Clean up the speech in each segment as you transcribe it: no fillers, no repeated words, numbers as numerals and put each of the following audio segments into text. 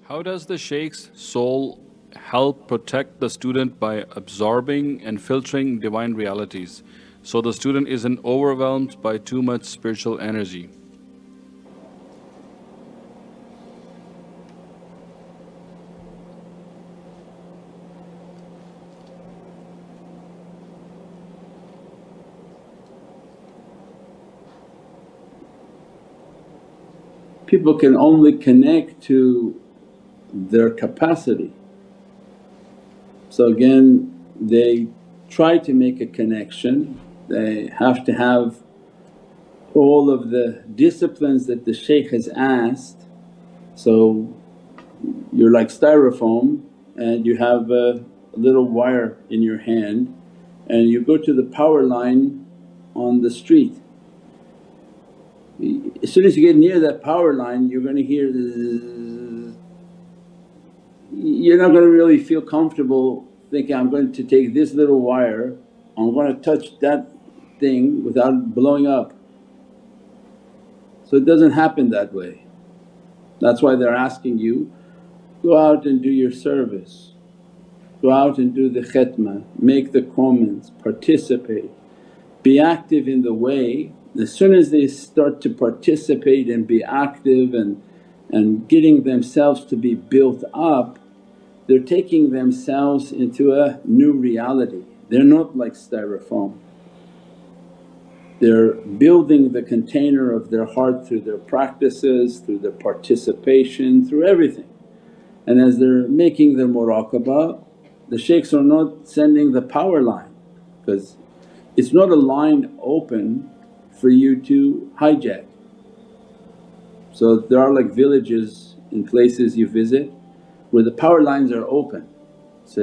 How does the Shaykh's soul help protect the student by absorbing and filtering divine realities so the student isn't overwhelmed by too much spiritual energy? People can only connect to their capacity. So again, they try to make a connection, they have to have all of the disciplines that the shaykh has asked. So you're like styrofoam and you have a little wire in your hand and you go to the power line on the street. As soon as you get near that power line you're going to hear zzz. You're not going to really feel comfortable thinking, I'm going to take this little wire, I'm going to touch that thing without blowing up. So it doesn't happen that way. That's why they're asking you, go out and do your service, go out and do the khidmah, make the comments, participate, be active in the way. As soon as they start to participate and be active and getting themselves to be built up, they're taking themselves into a new reality. They're not like styrofoam. They're building the container of their heart through their practices, through their participation, through everything. And as they're making their muraqabah, the shaykhs are not sending the power line because it's not a line open for you to hijack. So there are like villages in places you visit where the power lines are open. So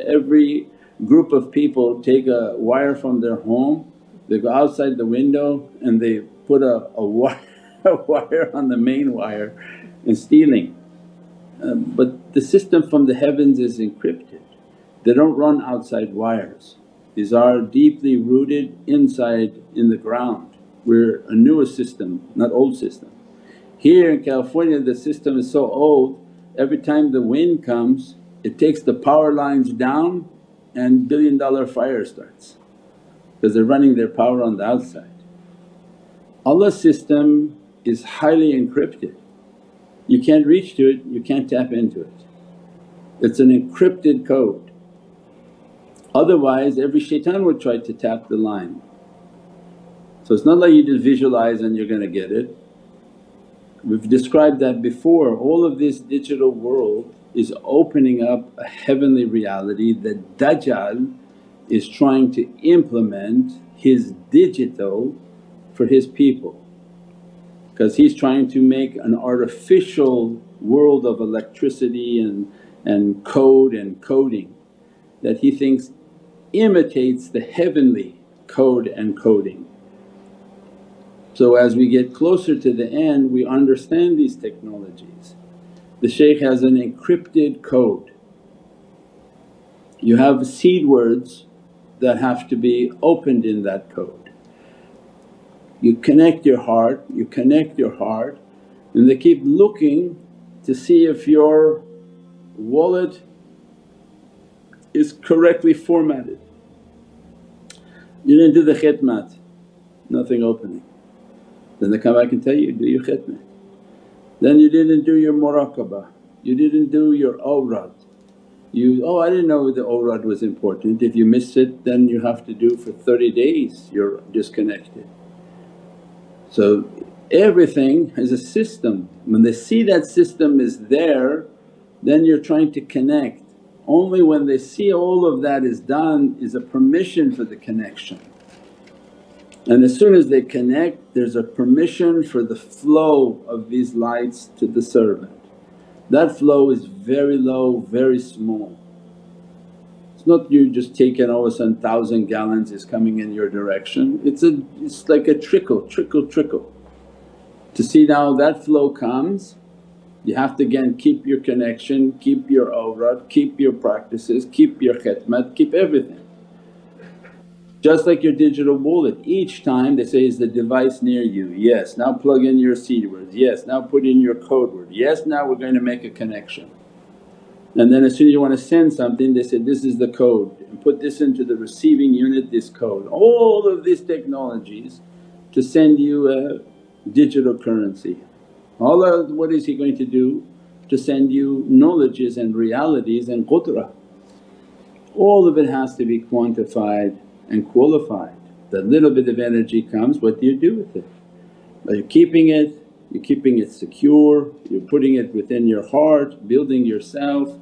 every group of people take a wire from their home, they go outside the window and they put a wire on the main wire and stealing. But the system from the heavens is encrypted, they don't run outside wires. These are deeply rooted inside in the ground. We're a newer system, not old system. Here in California the system is so old, every time the wind comes it takes the power lines down and $1 billion fire starts because they're running their power on the outside. Allah's system is highly encrypted, you can't reach to it, you can't tap into it. It's an encrypted code. Otherwise every shaitan would try to tap the line. So it's not like you just visualize and you're going to get it. We've described that before, all of this digital world is opening up a heavenly reality that Dajjal is trying to implement his digital for his people. Because he's trying to make an artificial world of electricity and code and coding that he thinks imitates the heavenly code and coding. So as we get closer to the end we understand these technologies. The shaykh has an encrypted code. You have seed words that have to be opened in that code. You connect your heart, and they keep looking to see if your wallet is correctly formatted. You didn't do the khidmat, nothing opening. Then they come back and tell you, do your khidmat. Then you didn't do your muraqabah, you didn't do your awrad. Oh I didn't know the awrad was important, if you miss it then you have to do for 30 days, you're disconnected. So everything is a system, when they see that system is there then you're trying to connect. Only when they see all of that is done is a permission for the connection. And as soon as they connect there's a permission for the flow of these lights to the servant. That flow is very low, very small. It's not you just taking all of a sudden 1,000 gallons is coming in your direction, it's like a trickle. To see now that flow comes, you have to again keep your connection, keep your awrad, keep your practices, keep your khidmat, keep everything. Just like your digital wallet, each time they say, is the device near you? Yes. Now plug in your seed words, yes. Now put in your code word, yes. Now we're going to make a connection. And then as soon as you want to send something they say, this is the code and put this into the receiving unit, this code. All of these technologies to send you a digital currency. Allah, what is He going to do? To send you knowledges and realities and qudrah. All of it has to be quantified and qualified. That little bit of energy comes, what do you do with it? Are you keeping it? You're keeping it secure, you're putting it within your heart, building yourself.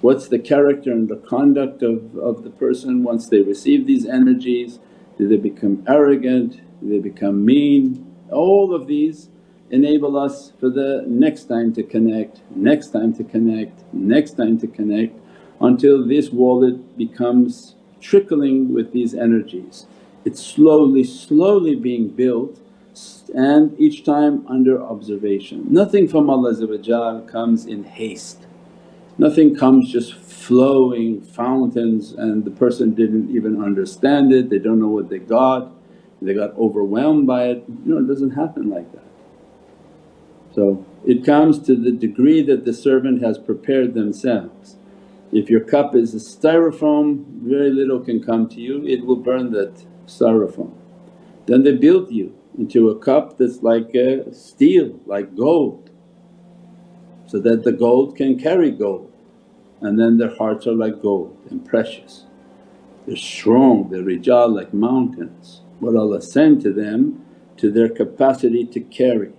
What's the character and the conduct of the person once they receive these energies? Do they become arrogant? Do they become mean? All of these enable us for the next time to connect, next time to connect, next time to connect, until this wallet becomes trickling with these energies. It's slowly being built and each time under observation. Nothing from Allah comes in haste, nothing comes just flowing fountains and the person didn't even understand it, they don't know what they got overwhelmed by it. No, it doesn't happen like that. So it comes to the degree that the servant has prepared themselves. If your cup is a styrofoam, very little can come to you, it will burn that styrofoam. Then they built you into a cup that's like steel, like gold, so that the gold can carry gold. And then their hearts are like gold and precious. They're strong, they're rijal like mountains. What Allah sent to them to their capacity to carry.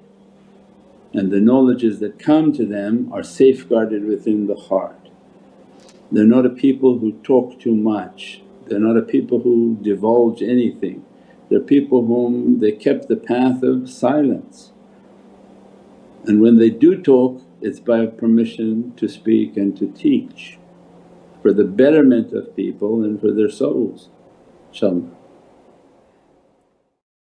And the knowledges that come to them are safeguarded within the heart. They're not a people who talk too much, they're not a people who divulge anything. They're people whom they kept the path of silence. And when they do talk, it's by permission to speak and to teach for the betterment of people and for their souls, inshaAllah.